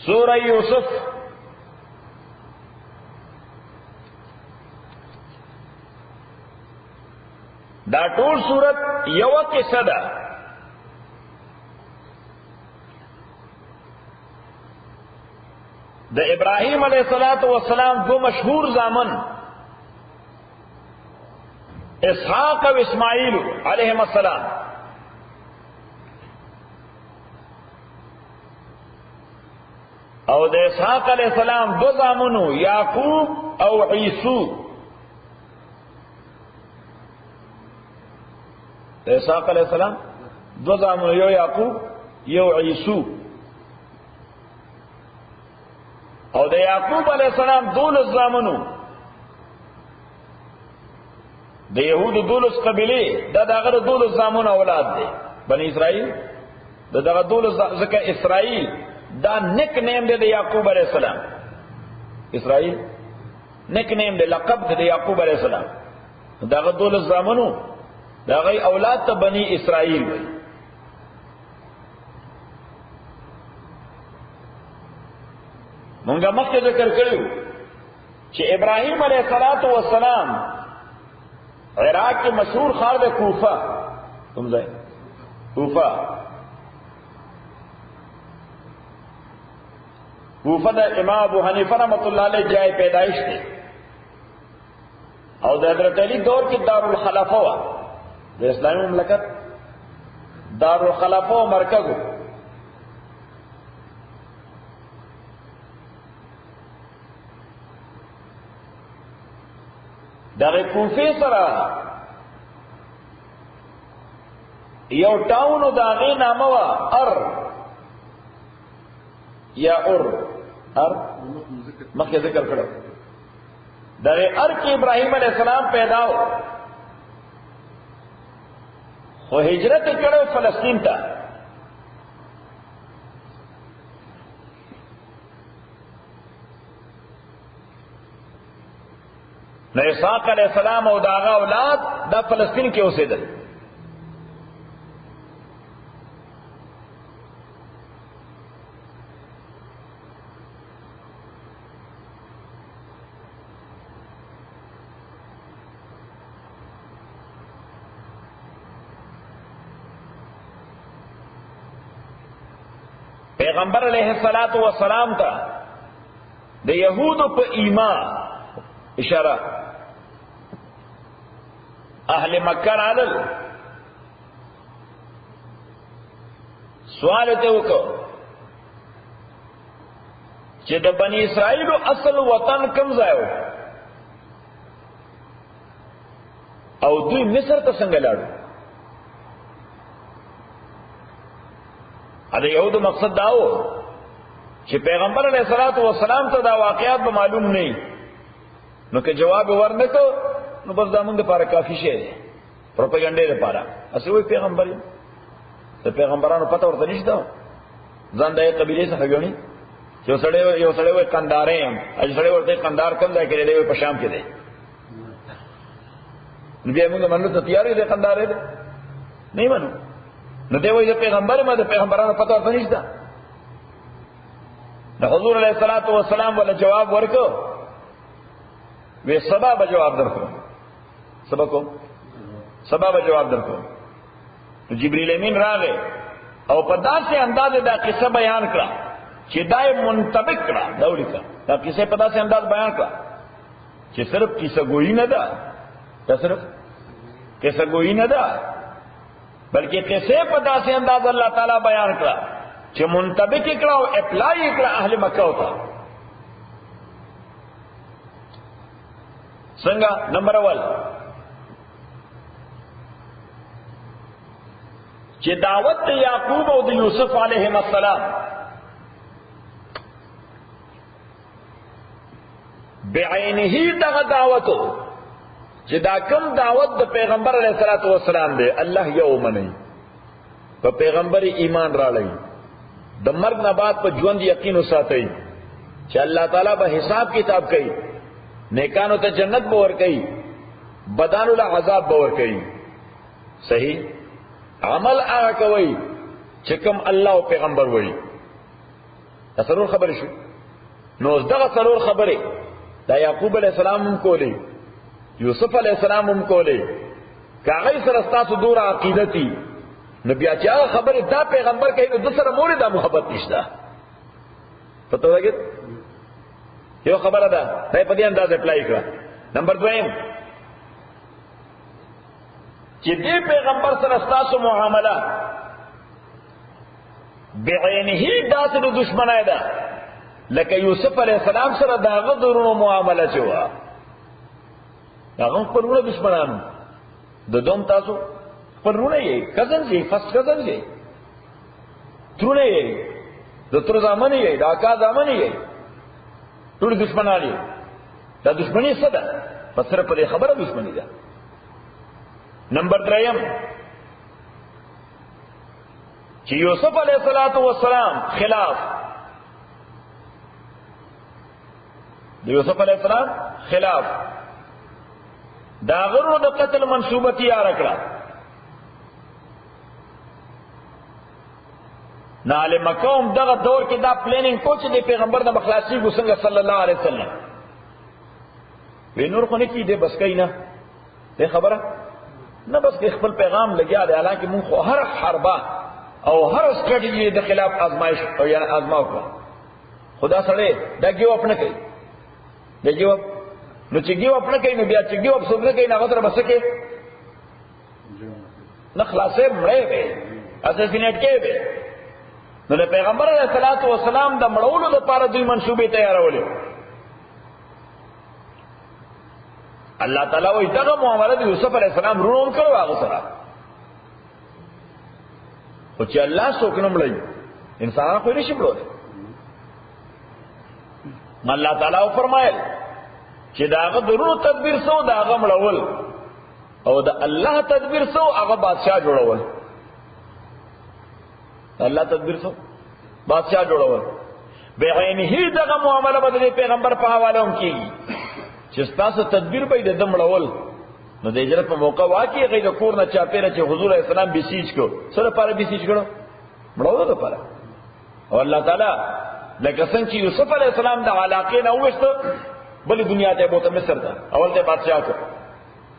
سورہ یوسف دا ټول سورت یو قصه ده. د ابراہیم علیہ الصلوۃ والسلام دو مشہور زامن اسحاق و اسماعیل علیہم السلام، او د اسحاق علیہ السلام دو زامنو یعقوب او عیسو. د اسحاق علیہ السلام دو زامنو یو یعقوب یو عیسو، او د یعقوب علیہ السلام دولس زامنو د یهودو دولس قبیله دا دغه دولس زامنو اولاد دي بنی اسرائیل. دغه دولس ځکه اسرائیل دا نیک نیم دی د یعقوب علیہ السلام. اسرائیل نیک نیم دی، لقب دی د یعقوب علیہ السلام. دغه دولس زامنو دغه اولاد ته بنی اسرائیل وي. مونږه مخکې ذکر کړیو چې ابراهیم علیہ الصلوۃ والسلام عراق کې مشهور ښار د کوفه، کوم ځای؟ کوفه. کوفه د امام ابو حنیفه رحمۃ اللہ علیہ جای پیدائش دی، او د حضرت علی دور کې دارالخلافه و، د اسلامي مملکت دارالخلافه مرکز و. دغه کوفه سره یو ټاون او دغه نامه وا ار یا ار مخکې ذکر کړو. دغه ار کې ابراهیم علیہ السلام پیدا و، خو هجرت کړو فلسطین ته. نو اسحاق علیہ السلام او داغه اولاد دا فلسطین کې اوسېدل. پیغمبر علیہ الصلوۃ والسلام ته د یهودو په ایمان اشاره اهل مکه رالل، سوال ته وکړو چې د بنی اسرائیل اصل وطن کوم ځای و او دوی مصر ته څنګه لاړو. دا یهودو مقصد دا و چې پیغمبر علیہ الصلوۃ والسلام ته دا واقعات به معلوم نه، نو که جواب ورنکو نو بس دا موږ لپاره کافی شی دی، پروپاګاندا لپاره. اصل وی پیغمبر ته پیغمبرانو پته ورته نشته، ځان د قبیله څخه غوڼي. یو سړی وي قندارې هم، اج سړی ورته قندار کوم ځای کې دی؟ په شام کې دی. نو بیا موږ منلو ته تیار دي قندارې دی نه منو. نو دی وایي پیغمبر ما د پیغمبرانو پته ورته نشته. د حضور علیه الصلاۃ والسلام ولا جواب ورکو، وی سبا به جواب درکو، سبا به جواب درکو. نو جبرئیل امین راغی او په داسې انداز دا قصه بیان کړه چې دای منطبق کړه، دا ولیکه دا قصه په داسې انداز بیان کړه چې صرف قصه گوئی نه ده، دا صرف قصه گوئی نه ده، بلکې قصه په داسې انداز الله تعالی بیان کړه چې منطبق کړه او اپلای کړه اهل مکه وته. څنګه؟ نمبر اول چې دعوت د یعقوب او د یوسف علیهم السلام بعینه دغه دعوتو چې دا کوم دعوت د پیغمبر علیه الصلاۃ والسلام دی، الله یو منی په پیغمبر ایمان راړی، د مرګ نه بعد په ژوند یقین وساتئ چې الله تعالی به حساب کتاب کوي، نیکانو ته جنت باور کوي، بدانو له عذاب باور کوي. صحیح عمل هغه کوي چې کوم الله او پیغمبر وایي. دا څلور خبرې شو. نو دغه څلور خبرې دا یعقوب علیہ السلام هم کولې، یوسف علیہ السلام هم کولې، کاغی سره ستاسو دوره عقیدتی، نو بیا چې هغه خبرې دا پیغمبر کوي نو د سره مورې دا محبت نشته. پته ولګېد؟ یو خبره ده دا په دې انداز اپلای کړه. نمبر دویم چې دې پیغمبر سره ستاسو معامله بعینه داسې د دشمنای ده لکه یوسف علیہ السلام سره د هغه درونو معامله چې وه، هغه خپلونه دشمنانو، د دوم تاسو خپلونه یې، کزنز یې، فرسټ کزنز یې، ترونه یې، د تر زامن یې، د اکا زامن یې، ټول دشمنان یې. دا دشمنی څه ده؟ په سره په دې خبره دشمنی ده. نمبر دریم چې یوسف علیہ السلام خلاف د یوسف علیہ السلام خلاف دا غرو د قتل منصوبه تیار کړه. نال مکوم دغه دور کې دا پلانینګ کو چې د پیغمبر د مخلاصي ګسنګ صلی الله علیه وسلم وی نور خو نه کی دې بس کینا دې خبره نه، بس خپل پیغام لګیا دی. حالانکه مونږ خو هر حربه او هر سټریټجی د خلاف آزمائش او یعنی آزماو کړه. خدا سره دا گیو اپ نه کوي، دا گیو اپ نو چې گیو اپ نه کوي نو بیا چې گیو اپ څوک نه کوي هغه سره بس کې نه خلاصې مړې وي، اساسینیټ کې وي. نو د پیغمبر علیه الصلاۃ والسلام د مړولو لپاره دوی منصوبې تیارولې. الله تعالی وایي دغه معامله د یوسف علیه السلام رونو کړو هغه سره، خو چې الله څوک نه مړوي انسانان خو یې نشي مړولی. الله تعالی فرمایل چې د هغه د رونو تدبیر سو د هغه مړول، او د الله تدبیر سو هغه بادشاہ جوړول. الله تدبیر سو بادشاہ جوړول. بعینه دغه معامله به د پیغمبر په حواله هم کیږي چې تاسو تدبیر به د دمړول. نو د هجرت په موقع واقعي غي د کور نه چاپیره چې حضور اسلام بسیج کو سره لپاره بسیج کړو مړولو لپاره. او الله تعالی لکه څنګه چې یوسف علیہ السلام د علاقې نه وښته بل دنیا ته بوته مصر ته اول ته بادشاہ کو،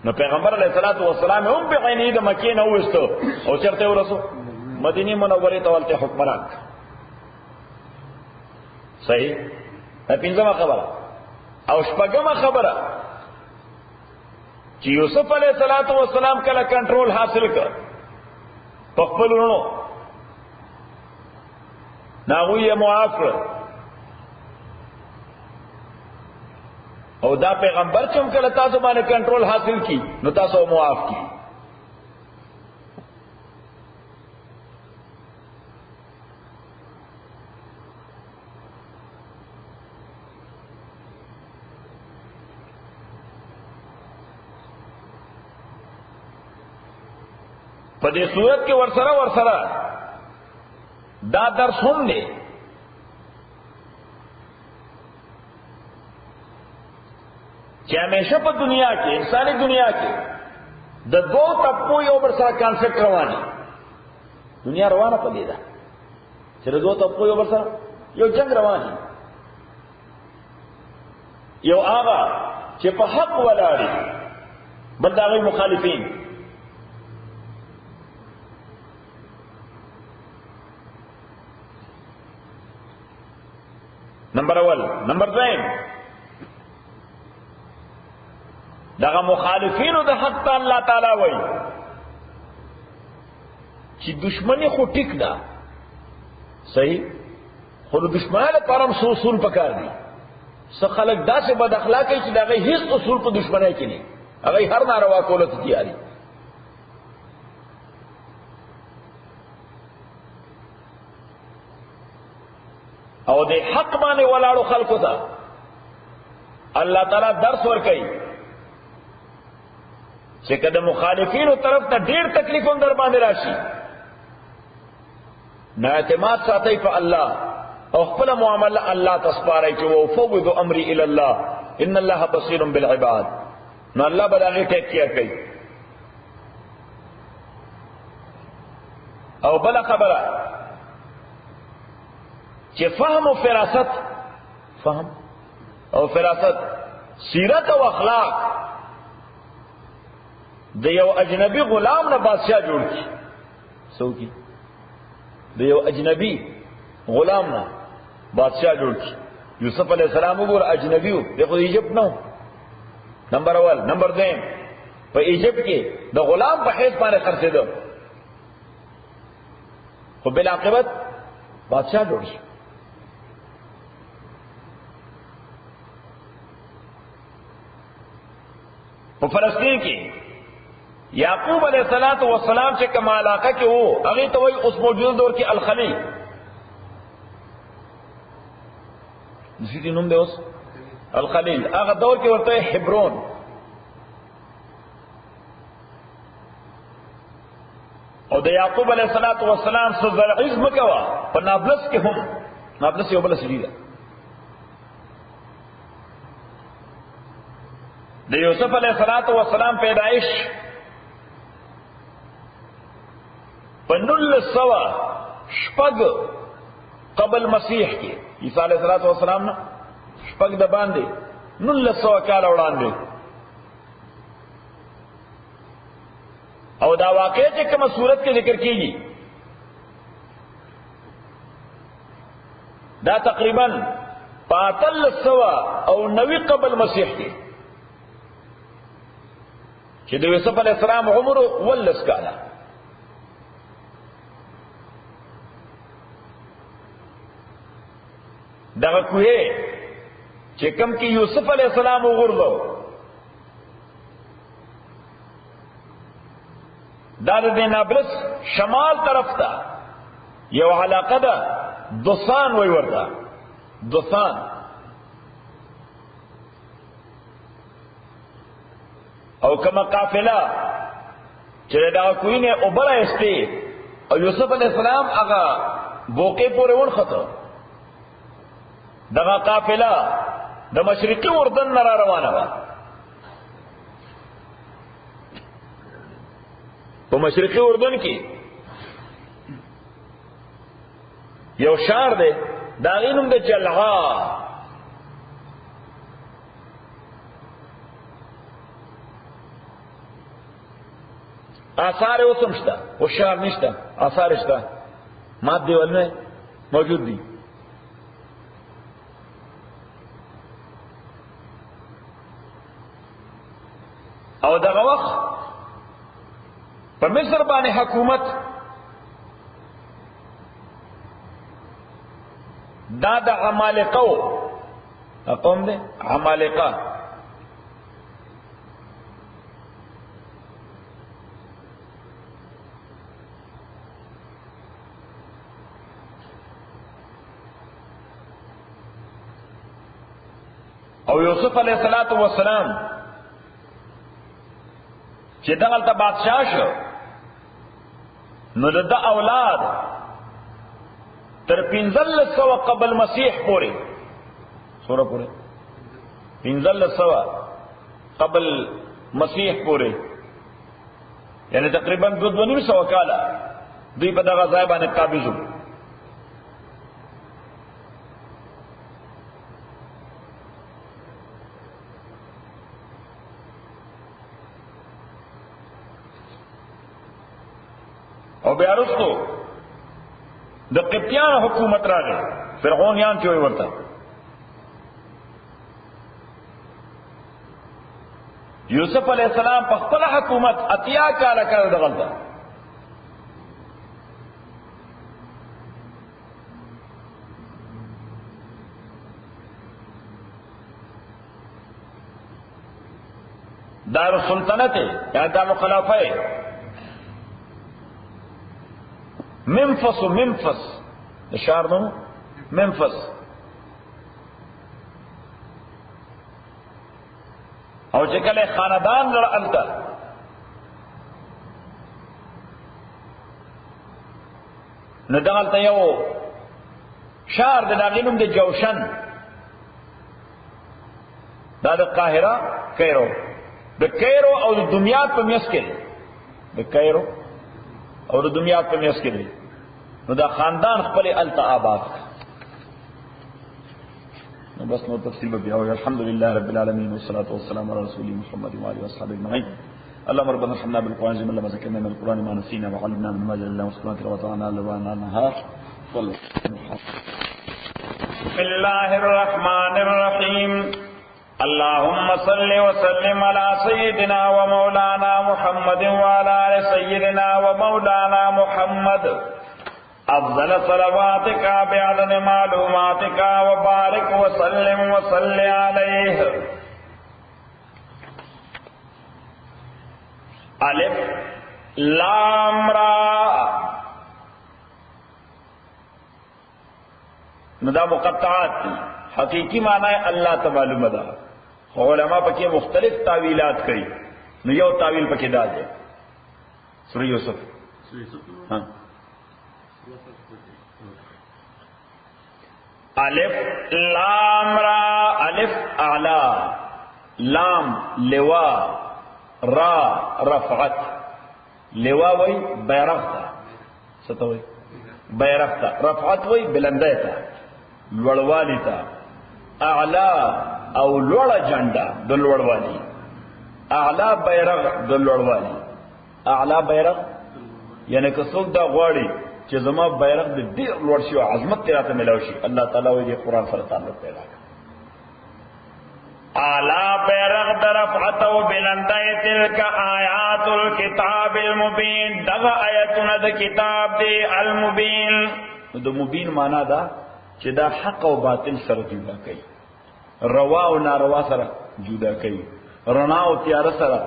نو پیغمبر علیہ الصلوۃ والسلام هم به عینه د مکې نه وښته او چرته ورسو مدینه منوره ته ولته حکمران. صحیح. پنځمه خبره او شپږمه خبره چې یوسف علیہ الصلوۃ والسلام کله کنټرول حاصل کړ په خپل ورونو ناغوی معاف کړ، او دا پیغمبر چې هم کله تاسو باندې کنټرول حاصل کی نو تاسو معاف کی. په دې صورت کې ورسره دا درس هم دی چې همیشه په دنیا کې انساني دنیا کې د دوه طبقو یو بل سره کانفلیکټ رواني. دنیا روانه پدې ده چې د دوه طبقو یو بل سره یو جنگ رواني. یو هغه چې په حق ولاړي بل د هغوی مخالفین. نمبر اول. نمبر دویم دغه مخالفینو د حق ته الله تعالی وایي چې دشمنی خو ټیک ده صحیح، خو د دشمنانو لپاره هم څه اصول پکار دي. څه خلک داسې بد اخلاقه چې د هغوی هېڅ اصول په دشمنۍ کې نه، هغوی هر ناروا کولو ته تیار دي. او د حق باندې ولاړو خلکو ته الله تعالی درس ورکوي چې کله مخالفینو طرف ته ډیر تکلیفونه در باندې راشي نه اعتماد ساتي په الله او خپل معامله الله تسپاري چې وفوض امري الى الله ان الله بصير بالعباد. نو الله بلاغه ټیک کیئر کوي. او بل خبره چې فهم او فراست، فهم او فراست، سیرت او اخلاق د یو اجنبي غلام نه بادشاہ جوړ کی. سو کی د یو اجنبي غلام نه بادشاہ جوړ کی. یوسف علیہ السلام وګور اجنبي و، دغه ایجپت نو نمبر اول. نمبر دویم په ایجپت کې د غلام په حیث باندې خرڅېدو، خو بالعاقبت بادشاہ جوړ شو. په فلسطین کې یعقوب علیہ الصلوۃ والسلام چې کوم علاقه کې وو هغه ته وایي اوس موجوده دور کې الخلیل. دې نوم دی اوس الخلیل. هغه دور کې ورته حبرون. او د یعقوب علیہ الصلوۃ والسلام سره زرعیز مکوا په نابلس کې هم، نابلس یو بل سړي ده. د یوسف علیہ الصلوۃ والسلام پیدائش په 1900 قبل مسیح کې، عیسی علیہ الصلوۃ والسلام نه شپږ د باندې 1900 کال وړاندې. او دا واقعه چې کومه صورت کې ذکر کیږي دا تقریبا 1390 قبل مسیح کې، چې د یوسف علیہ السلام عمر 19 کاله. دغه کوه چې کوم کې یوسف علیہ السلام وګورلو دا د نابلس شمال طرف ته یو علاقه ده، دوسان وی ورته، دوسان. او کما قافله چې دا کوی نه اوبره استی او یوسف علیہ السلام هغه بوقې پورې ورخته، دغه قافله د مشرقي اردن نه را روانه وه. په مشرقي اردن کې یو شهر دی، دا غي نوم د جلعا. آثار اوسم شته، او شهر نشته، آثار شته، مات دیوالونه موجود دي. او دغه وخت په مصر باندې حکومت دا د عمالقه قوم دی، عمالقه. او یوسف علیہ الصلوۃ والسلام چې دغلته بادشاہ شو نو د اولاد تر 1500 قبل مسیح پورې، سوره پورې 1500 قبل مسیح پورې، یعنی تقریبا 200 کاله دوی په دغه ځای باندې قابض وو. او بیا وروسته د قبطیانو حکومت راغی، فرعونیان چې وي ورته. یوسف علیہ السلام په خپل حکومت 80 کاله کړ دغلته. دار السلطنت یا دار الخلافه منفس د شهر نوم منفس. او چې کله خاندان لرالته نو دغلته یو شهر د هغې نوم د جوشن، دا د قاهره کیرو، د کیرو او د دمیات په میس کې، د کیرو او د دمیات په میس کې دی. نو دا خاندان خپل الته آباد. بس نو تفصیل بیا او الحمدلله رب العالمین والصلاه والسلام علی رسول محمد وعلى اصحابه اجمعين. اللهم ربنا ارحمنا بالقران زي ما ذكرنا من القران ما نسينا وعلمنا من ما جعلنا وسبحانك وتعالى لنا النهار. بسم الله الرحمن الرحيم. اللهم صل وسلم على سيدنا ومولانا محمد وعلى آل سيدنا ومولانا محمد افضل صلواتك بعدد معلوماتك وبارك وسلم وصل عليه. الف لام را ندا مقطعات حقیقی معنی ہے اللہ تعالی مدہ. علماء پکے مختلف تعویلات کئی. نو یو تعویل پکے دا دے سورہ یوسف. ہاں الف لام را. الف اعلی، لام لوا، را رفعت. لوا وی بیرغ تا ستا وی بیرغ تا، رفعت وی بلندے تا لوڑوالی تا. اعلی او لوڑا جنڈا دو لوڑوالی. اعلی بیرغ دو لوڑوالی. اعلی بیرغ یعنی کہ سوک دا غواړي چې زما بیرغ د ډیر لوړ شي او عظمت تیراته ملاوي شي، الله تعالی وی قرآن سره تعلق پیدا کړ. اعلی بیرغ درفعت و بلندای تلک آیات الكتاب المبین. دغه آیتونه د کتاب دی المبین. د مبین معنا دا چې دا حق او باطل سره جدا کوي، روا او ناروا سره جدا کوي، رڼا او تیار سره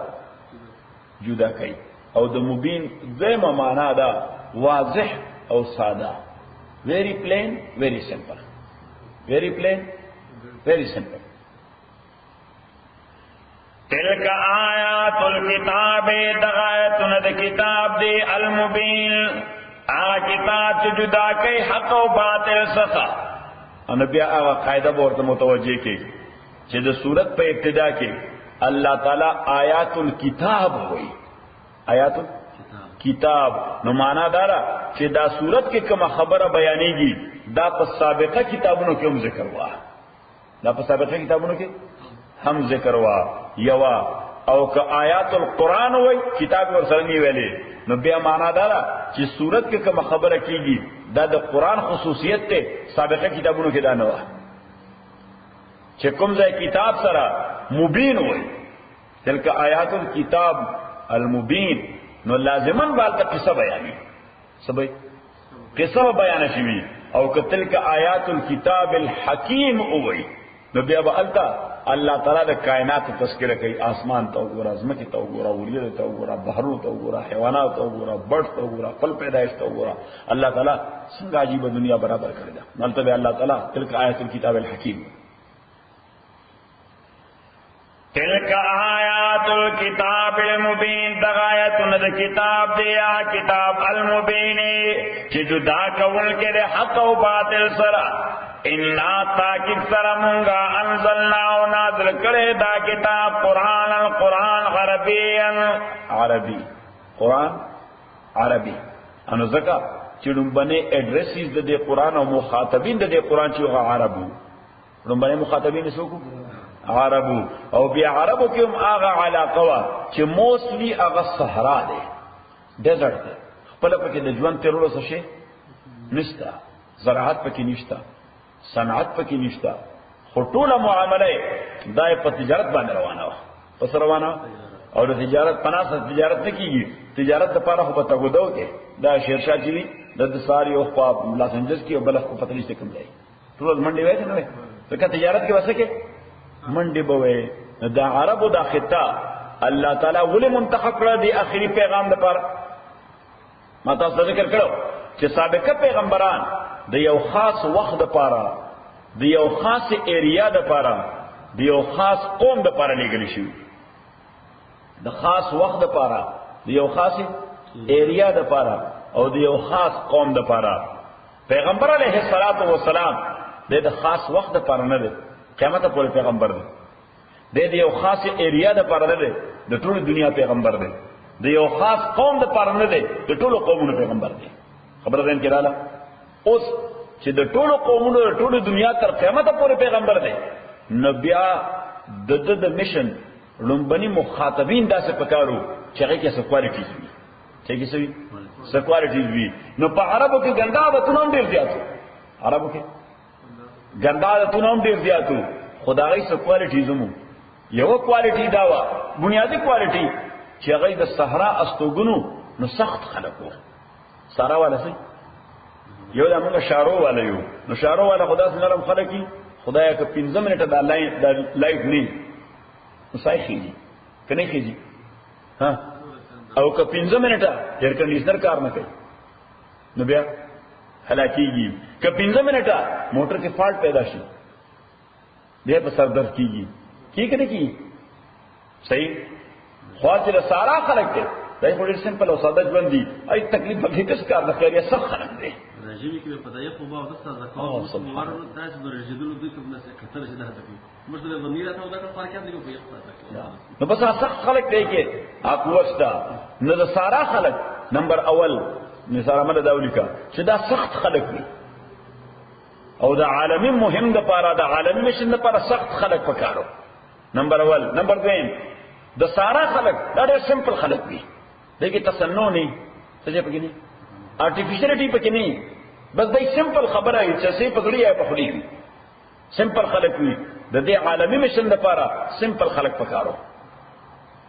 جدا کوي. او د مبین دیمه معنا دا واضح او ساده. very plain very simple. very plain very simple. تلک آیات الکتاب. دغایتون د کتاب دی المبین. آغا کتاب چی جدا کئی حق و باطل سخا. انبیاء آغا قاعدہ بورتا متوجہ کی چی دا صورت پہ ابتدا کی اللہ تعالی آیات الکتاب ہوئی. آیات الکتاب نو مانا دارا چی دا صورت کے کم خبر بیانی گی دا پس سابقہ کتابونو کے ہم ذکر ہوا. دا پس سابقہ کتابونو کے ہم ذکر ہوا یوا. او که آیات القرآن ہوئی کتاب ورسرنی ویلے نو بیا مانا دارا چی صورت کے کم خبر کیگی دا دا قرآن خصوصیت تے سابقہ کتابونو کے دا نوا. چی کم زی کتاب سرا مبین ہوئی تلک آیات الکتاب المبین نو لازمن بالتا قصہ بیانی سبی قصہ بیانا شوی. او که تلک آیات الکتاب الحکیم ہوئی نو بیا با التا اللہ تعالیٰ دا کائنات تذکرہ کئی. آسمان تا گورا، زمکی تا گورا، ورید تا گورا، بحرو تا گورا، حیوانات تا گورا، برد تا گورا، پل پیدائش تا گورا. اللہ تعالیٰ سنگ عجیب دنیا برابر کردہ. ملتب اللہ تعالیٰ تلک آیت الکتاب الحکیم. تلک آیات الکتاب المبین. دغایتون دا کتاب دیا کتاب المبینی چی جدا کول کے دے حق و باطل سرا. انا تاکید سرا منگا انزلنا و نازل کرے دا کتاب قرآن. القرآن عربی قرآن عربی. انو زکا چیڑن بنے ایڈریسیز دا دے قرآن و مخاطبین دا دے قرآن چیوغا عربو. چیڑن بنے مخاطبین سوکو عربو. او بیا عربو کیم آغا علاقوا چی موسلی آغا صحرا دے ڈیزرٹ دے. پلا پکی دا جوان تیرولو سشے نشتا، زراعت پکی نشتا، صنعت پکی نشتا، خطول معاملہ دائے پا تجارت بانے روانا ہوا. پس روانا اور تجارت پناسا تجارت نکیگی. تجارت دا پارا خوبا تاگو دو کے دا شیرشاہ چیوی دا دساری او خواب لاس انجلس کی او بلخ کو پتلی سے کم جائی. طول منڈی ویسے نوے تو کیا تجارت کے واسے کے منڈی بوئے. دا عرب دا خطہ اللہ تعالیٰ ولی منتخب کرا دی آخری پیغام دا پارا. ما تاسو ذکر کرو چې سابقہ پیغمبران د یو خاص وخت د پاره د یو خاص ایریا د پاره د یو خاص قوم د پاره لګل شي. د خاص وخت د پاره د یو خاص ایریا د پاره او د یو خاص قوم د پاره. پیغمبر علیه الصلاۃ والسلام د خاص وخت د پاره نه دی، قیامت پورې پیغمبر دی. د یو خاص ایریا د پاره نه دی، د ټول دنیا پیغمبر دی. د یو خاص قوم د پاره نه دی، د ټول قومونو پیغمبر دی. خبر ده ان کې رااله. اوس چې د ټولو قومونو د ټولو دنیا تر قیامت پورې پیغمبر دی، نو بیا د میشن لومبني مخاطبین داسې پکارو چې هغه کې څه کوالټیز وي، چې کې څه کوالټیز وي. نو په عربو کې ګنده عادتونه هم ډېر زیات وو، عربو کې ګنده عادتونه هم ډېر زیات وو، خو د هغې څه کوالټیز هم وو. یوه کوالټي دا وه، بنیادي کوالټي، چې هغې د صحرا استوګنو نو سخت خلک وو. صحرا والا څه یو دا موږ شارو والا یو، نو شارو والا خو داسې نرم خلک وي، خدایا که 15 منټه دا لایټ نه نو سای خېږي که نه خېږي، او که 15 منټه ایر کنډیشنر کار نه کوي نو بیا هلاکېږي. که 15 منټه موټر کې فالټ پیدا شي بیا په سر درد کېږي، کېږي که نه کېږي؟ صحیح. خوا چې د سارا خلک دی دا خو ډېر سمپل او ساده ژوند دي، ای تکلیف پکې کس کار نه کوي، سخت خلک دی. رژیمی که به پدایه خوبا و دست از زکات مسلمان رو داشت بر رژیدلو دوی که بناس کتر شده هدفی مشتبه ونیره تا ودکر فارکت دیگه بیخ پاتا نو بس سخت خلق دی کې اقوستا نو د سارا خلق نمبر اول نثار مد داولی کا چې دا سخت خلق دي، او د عالمي مهم د پاره د عالمي مشن د پاره سخت خلق پکارو. نمبر اول. نمبر دویم د سارا خلق دا ډېر سمپل خلق دي، دغه تصنع نه څه پکې نه آرټیفیشلټی پکې نه، بس دای سمپل خبره ای چې څه پکړی یا پخړی وي، سمپل خلق وي. د دې عالمي مشن لپاره سمپل خلق پکارو،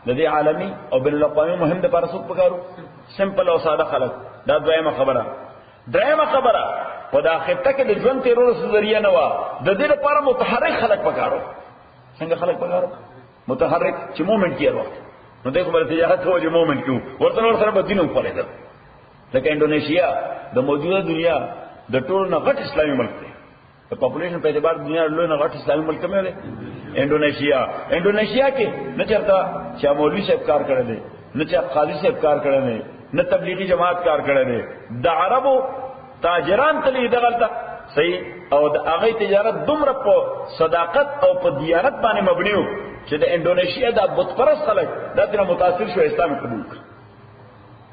د دې عالمي او بین الاقوامي مهم لپاره څوک پکارو؟ سمپل او ساده خلق. دا دویمه خبره. درېمه خبره په دا خطه کې د ژوند تیرولو ذریعہ نه و، د دې لپاره متحرک خلق پکارو. څنګه خلق پکارو؟ متحرک چې مومنت کې وخت نو دغه بل تجارت هو چې مومنت کې ورته سره بدینو خپلېدل. لکه انډونیشیا د موجوده دنیا د ټولو نه غټ اسلامي ملک دی، د پاپولیشن په اعتبار دنیا لوی نه غټ اسلامي ملک کوم دی؟ انډونیشیا کې نه چرته چې مولوي صاحب کار کړی دی، نه چې قاضي صاحب کار کړی دی، نه تبلیغي جماعت کار کړی دی، د عربو تاجران تللی دغلته صحیح. او د هغه تجارت دومره په صداقت او په دیانت باندې مبني و چې د انډونیشیا د بت پرست خلک دا ترې متاثر شو، اسلام قبول کړ.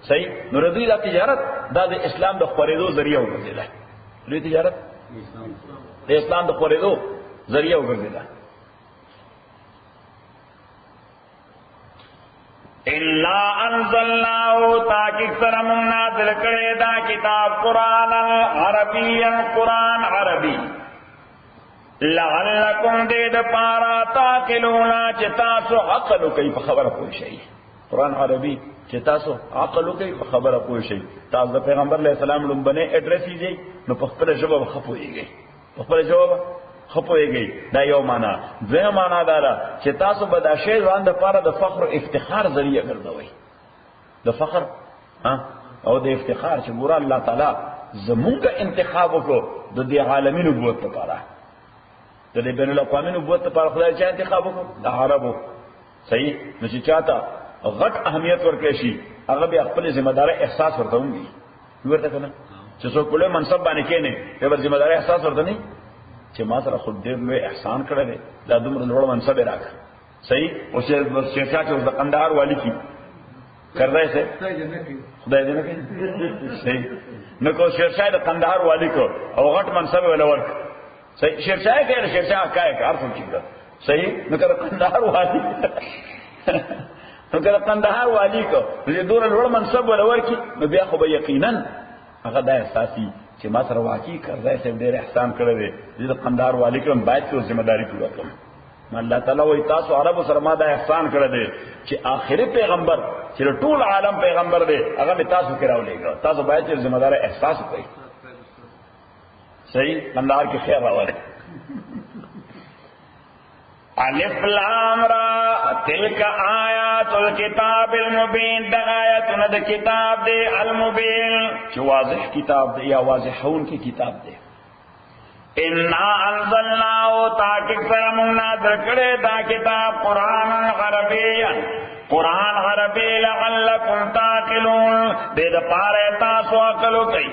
صحیح. نو ردوی دا تجارت دا د اسلام د خورېدو ذریعہ وګرځیدا، لوی تجارت د اسلام د خورېدو ذریعہ وګرځیدا. الا انزلناه تاکي سره مونږ نازل کړی دا کتاب قرآن عربی، قرآن عربی، لعلکم دې د پارا تاکلون چې تاسو عقل کوي په خبره پوه شئ. قرآن عربی چې تاسو عقل کوي په خبره پوه شئ. تاسو د پیغمبر علیه السلام لومبنه اډرس یې نو په خپل ژبه خپويږئ، په خپل ژبه خپويږئ. دا یو معنا. دویمه معنا دا ده چې تاسو به دا شی ځان د پاره د فخر او افتخار ذریعہ ګرځوئ، د فخر او د افتخار چې ګور الله تعالی زمونږ انتخاب وکړو د دې عالمي نبوت لپاره، د دې بین الاقوامي نبوت لپاره خدای چې انتخاب وکړو د عربو. صحیح. نو چې چاته غټ اهمیت ورکړي شي هغه به خپل ذمہ دار احساس ورته وي ورته کنه چې څوک په منصب باندې کېنه به ذمہ دار احساس ورته نه چې ما سره خود ډېر لوی احسان کړی دی، دا دومره لوړ منصب یې راکړ. صحیح. او شیرشاه چې د قندهار والی کی کردای سه خدای دې نه کوي. صحیح. نو کو شیرشاه د قندهار والی کو او غټ منصب ولا ورک. صحیح. شیرشاه کې شیرشاه کای کار څه کیږي. صحیح. نو کړه قندهار والی نو کله قندهار والی کو چې دور لوړ منصب ولا ورکی نو بیا خو به یقینا هغه د احساسي چې ما سره واقعي کړای سه ډېر احسان کړی دی، د قندهار والی کوم باید څه ذمہ داری پوره کړم. الله تعالی وایي تاسو عربو سره ما دا احسان کړی دی چې آخري پیغمبر چې ټول عالم پیغمبر دی هغه می تاسو کې راولېږه، تاسو باید چې ذمہ دار احساس وکړئ. صحیح. قندهار کې خیر راوړي. الف لام را تلک آیات الکتاب المبین، دا آیاتنا دا کتاب دے المبین چو واضح کتاب دے یا واضحون کی کتاب دے. انا انزلناو تاکک سرمون نازل کرے دا کتاب قرآن عربی، قرآن عربی لعلکم تاقلون دے دا پارے تاسو عقلو کئی.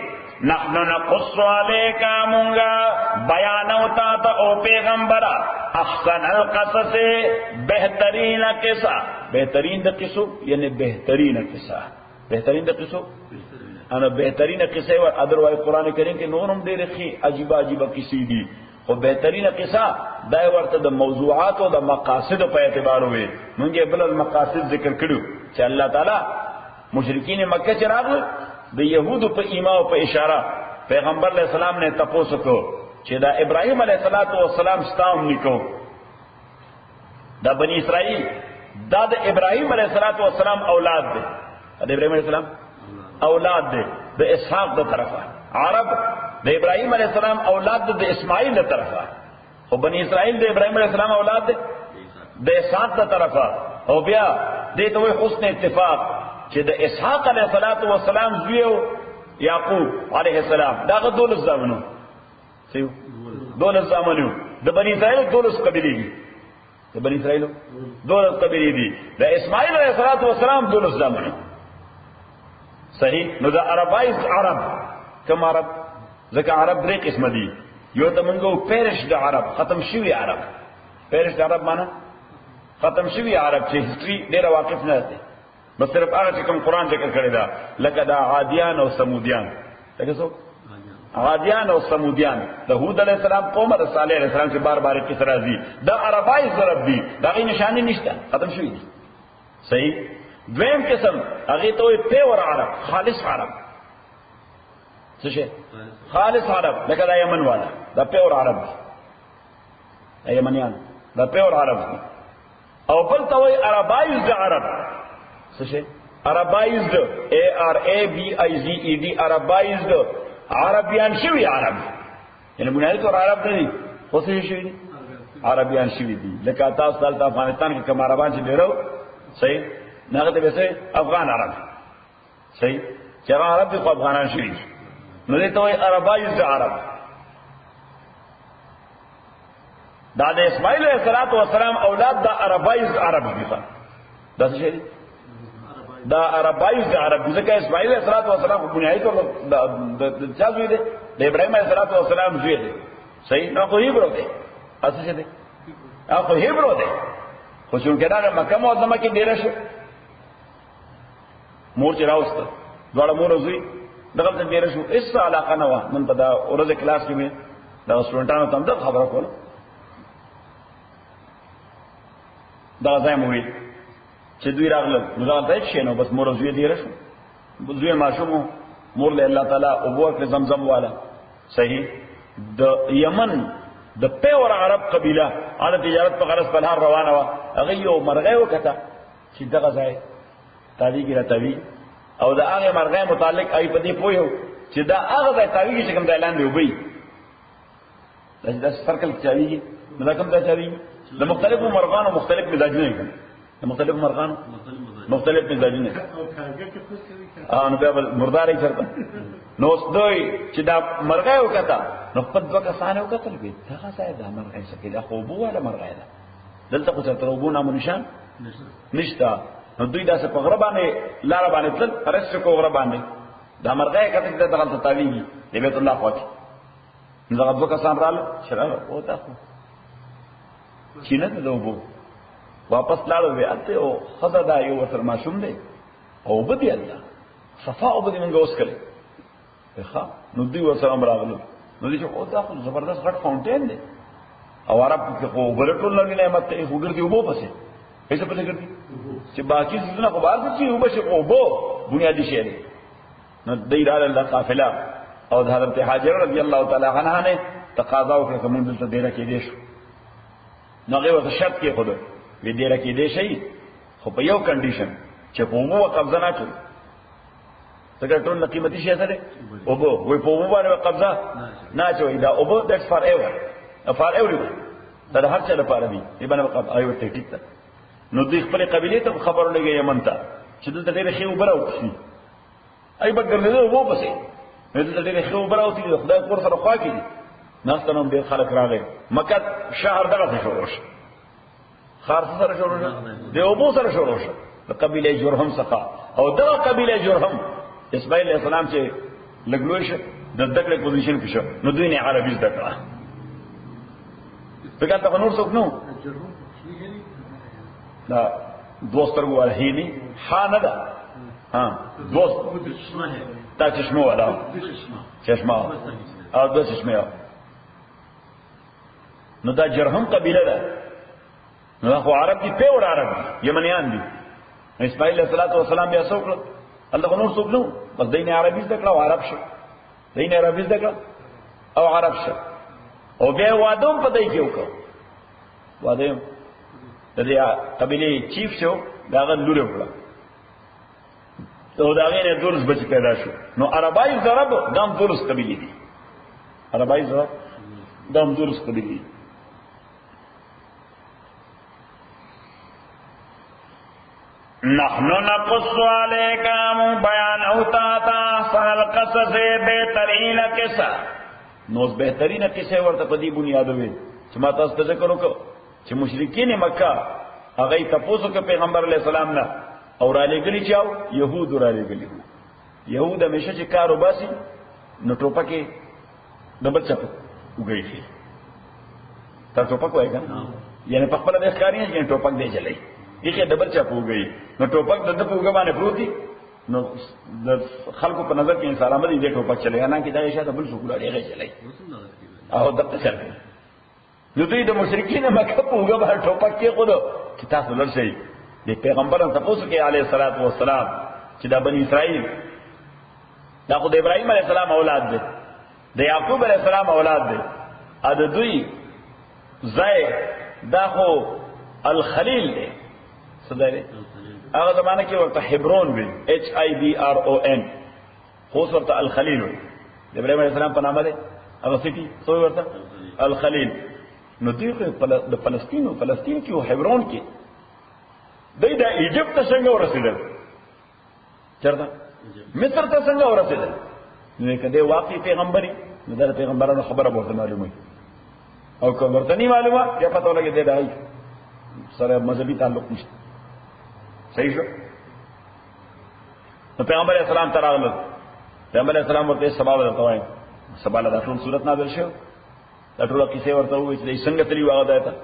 نحن نقص علیکا مونگا بیانو تا او پیغمبرا احسن القصص بہترین قصہ، بہترین دا قصو یعنی بہترین قصہ، بہترین دا قصو انا بهترین قصه او ادروای قران کریم کې نورم ډېر ښه عجیب عجیب قصې دي خو بهترین قصه دا ورته د موضوعات او د مقاصد په اعتبار وي مونږه بل المقاصد ذکر کړو چې الله تعالی مشرکین مکه چې راغلل د يهودو په ایما او په اشاره پیغمبر علیہ السلام نے تپوس کو چې دا ابراهیم علیہ السلام ستام نکو دا بنی اسرائیل دا د ابراهیم علیہ السلام اولاد دي د ابراهیم علیہ السلام اولاد دي د اسحاق د طرفه عرب د ابراهیم علیہ السلام اولاد د اسماعیل د طرفه او بنی اسرائیل د ابراهیم علیہ السلام اولاد دي د اسحاق د طرفه او بیا دې ته وي حسن اتفاق چې د اسحاق علیہ السلام زویو یعقوب علیہ السلام دا دولس زامنو سیو دولس زامنو د بنی اسرائیل دولس قبیلې دي د بنی اسرائیل دولس قبیلې دي د اسماعیل علیہ السلام دولس زامنو صحیح نو دا عربایز عرب کم عرب ځکه عرب درې قسم دي یو ته موږ پیرش د عرب ختم شوی عرب پیرش د عرب معنی ختم شوی عرب چې هیستوري ډېر واقف نه دي بس صرف هغه چې کوم قران ذکر کړی دا لکه دا عادیان او سمودیان لکه څو عادیان او سمودیان د هود علیہ السلام قوم د صالح علیہ السلام چې بار بار کس راځي دا عربای ضرب دي دا غي نشانی نشته ختم شوی دي صحیح دویم قسم هغه ته پیور عرب خالص عرب څه شي خالص عرب لکه دا یمن والا the pure Arab the یمنیان the pure عرب او بل ته وای عربایز عرب څه شي عربایزد ARABIZED عربایزد عربیان شوی عرب یعنی بنیادی طور عرب نه دي خو څه شوی دي عربیان شوی دي لکه تاسو دلته افغانستان کې کوم عربان چې ډیرو صحیح نه ته به افغان عرب صحیح چې عرب دي خو افغانان شوی نو دې ته وایي عربایزد عرب دا د اسماعیل علیہ السلام اولاد دا عربایزد عرب دي دا څه شي دا عربایز عرب ځکه اسماعیل علیہ السلام په بنیادی طور د چا زوی دی د ابراهیم علیہ السلام زوی دی صحیح نو خو هیبرو دی اساس دی خو هیبرو دی خو څنګه دا مکه معظمه کې ډیر شو مور چې راوسته دواړه مور زوی دغه څه ډیر شو اس علاقه نه و نن په دا ورځ کلاس کې مې دا سټوډنټانو ته هم خبره کوله دا ځای مو وی چې دوی راغلل نو دا ځای شي نو بس مور زوی دی راشو زوی ماشوم مور له الله تعالی او ورکه زمزم والا صحیح د یمن د پیور عرب قبیله اړه تجارت په غرض په لار روانه و هغه یو مرغه وکړه چې دغه ځای تاریخ راتوي او دا هغه مرغه متعلق ای په دې پویو چې دا هغه ځای تاریخ چې کوم ځای لاندې وبي دا سرکل چاویږي دا کوم ځای چاویږي د مختلفو مرغانو مختلف مزاجونه دي مختلف مرغان مختلف مزاجونه نو بیا مردار یې چرته نو دوی چې دا مرغه وکړه نو په دوه کسانه وکړل به دا ځای دا مرغه څخه دا خو بو ولا مرغه ده دلته خو تر وګو نامو نشان نشته نو دوی دا څه په غره باندې لار باندې تل رسې کو غره باندې دا مرغه کته دغه تاویږي د بیت الله خواته نو دا دوه کسان رااله شراله او تا خو چینه ته وګو واپس لاړو وی اته او خدا دا یو ورته ماشوم دی او بدی الله صفا او بدی منګه اوس کړي ښه نو دوی ورسره راغلو نو دې چې او دا خو زبردست غټ فاونټین دی او عرب کې خو ورټول نه نعمت ته وګرځي وبو پسې ایسه پسې ګرځي چې باقي څه خو بار څه وبو شي او بو بنیادی شی دی نو دې را الله قافله او حضرت هاجر رضی الله تعالی عنها نه تقاضا وکړه کوم دلته ډیره کې دي شو نو هغه ورته شرط کې خود وی ډیره کې دي شي خو په یو کنډیشن چې په مو قبضه نه کړي څنګه ټول قیمتي شی سره او بو وی په مو باندې قبضه نه چوي دا او بو دټس فار ایور دا هر څه لپاره دی ای باندې قبضه ایو ته ټیک ده نو دوی خپل قبیله ته خبر لګي یمن ته چې دلته ډیره خو براو شي ای په ګرځېدو وو پسې دلته ډیره خو براو چې خدای کور سره خوا کړي ناستنوم ډیر خلک راغی مکه شهر دغه شروع شو خارس سره شروع شو د ابو سره شروع شو د قبیله جرهم څخه او دا قبیله جرهم اسماعیل علیہ السلام چې لګلوي شه د دغه پوزیشن کې شو نو دوی نه عربي زده کړه فکر ته نور څوک نو دا دوست ورغواله هیني ها نه ده ها دوست دا چشمه والا چشمه او دو چشمه نو دا جرهم قبیله ده نو دا خو عرب دي پیوړ عرب دي یمنیان دي اسماعیل علیہ الصلوۃ والسلام بیا څوک الله نور څوک نو بس دین عربي زده کړه او عرب شو دین عربي زده کړه او عرب شو او بیا وادوم په دای کې وکړه وادوم د دې قبیله چیف شو دا غن لور وکړه او دا غینه درس بچ پیدا شو نو عربای ضرب دام درس قبیله دي عربای ضرب دام درس قبیله دي نحنو نقص علیکم بیان ہوتا تا سال قصص بہترین قصہ نو بہترین قصہ ورته پدی بنیاد وي چې ما تاسو ته ذکر وکړو چې مشرکین مکه هغه تاسو کې پیغمبر علیہ السلام نه اور علی گلی چاو یهود اور علی گلی یهود همیشه چې کار وباسي نو ټوپکه ډبل چپ وګړي شي تا ټوپک وای کنه یعنی په خپل د ښکاریه چې ټوپک دی چلای یې ډبل چپ وګړي نو ټوپک د په وګبانه پروتي نو د خلکو په نظر کې انسان باندې دې ټوپک چلای نه کې دا شاته بل څه ګولای هغه چلای او دغه چلای نو دوی د مشرکین مکه په وګبانه ټوپک کې خود چې تاسو لرسي د پیغمبرانو تاسو کې علیه الصلاۃ والسلام چې دا بنی اسرائیل دا خو د ابراهیم علیه السلام اولاد دي د یعقوب علیه السلام اولاد دي ا د دوی زای دا خو الخلیل دی صدره هغه زمانه کې ورته حبرون وی HIBRON خو ورته الخلیل وی د ابراهیم علیه السلام په نامه ده هغه سټي څو ورته الخلیل نو دوی د فلسطین کې او حبرون کې دای دا ایجپت ته څنګه ورسېدل چرته مصر ته څنګه ورسېدل نو کده واقعي پیغمبري نو دا پیغمبرانو خبره ورته معلومه او کوم ورته نه معلومه یا پته ولګي دا دای سره مذهبي تعلق نشته صحیح شو نو پیغمبر اسلام تراغله پیغمبر اسلام ورته سبب ورته وای سبب له ټول صورت نازل شو دا ټول کیسه ورته وای چې څنګه تلی واغ ده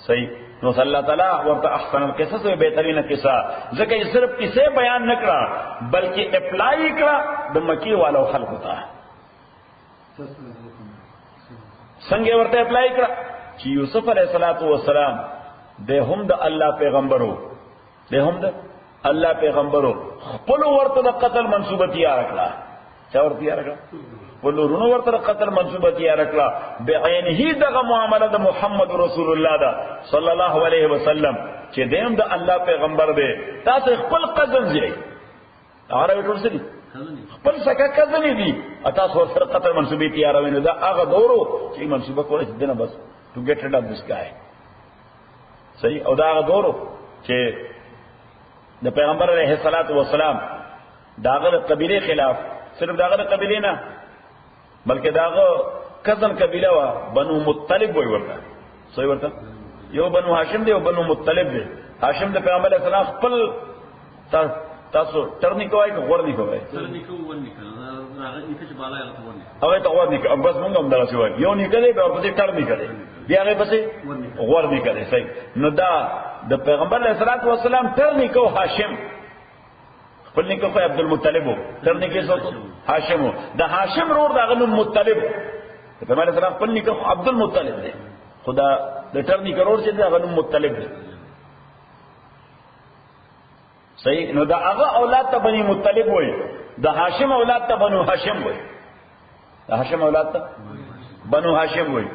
صحیح نو صلی الله تعالی ورته احسن القصص و بهترین قصه ځکه چې صرف کیسه بیان نکړه بلکې اپلای کړه د مکی والو خلقو ته څنګه ورته اپلای کړه چې یوسف علیه السلام د هم د الله پیغمبرو د هم د الله پیغمبرو خپل ورته د قتل منسوبه تیار کړه چا ورته تیار کړه ولورونو ورته قتل منسوبه تیار کړه بعینه دغه معامله د محمد رسول الله دا صلی الله علیه وسلم چې دیم د الله پیغمبر دی تاسو خپل قدم زی عربی ټول سړي خپل سکه کزنی دي تاسو سره قتل منسوبه تیار ویني دا هغه دورو چې منسوبه کولای دنه بس to get rid of this guy صحیح او دا هغه دورو چې د پیغمبر علیه الصلاۃ والسلام داغه قبیله خلاف صرف داغه قبیله نه بلکې داغه کزن قبیله وا بنو مطلب وای ورته صحیح ورته یو بنو هاشم دی او بنو مطلب دی هاشم د پیغمبر علیه السلام خپل تاسو ترنی کوي که غور نه کوي ترنی کوي ونی کړه هغه چې بالا یې ورته ونی هغه ته غور نه کوي بس مونږ هم درته وایو یو نه کوي به په ترنی کوي بیا هغه بس غور نه کوي صحیح نو دا د پیغمبر علیه الصلاۃ والسلام ترنی کو هاشم خپل نیکو خو عبد المطلب ترنی کې څو هاشم د هاشم رور دا غنو مطلب د پیغمبر علیه السلام خپل نیکو عبد المطلب دی خدا د ترنی کرور چې دا غنو مطلب دی صحیح نو دا هغه اولاد ته بني مطلب وای د هاشم اولاد ته بنو هاشم وای د هاشم اولاد ته بنو هاشم وای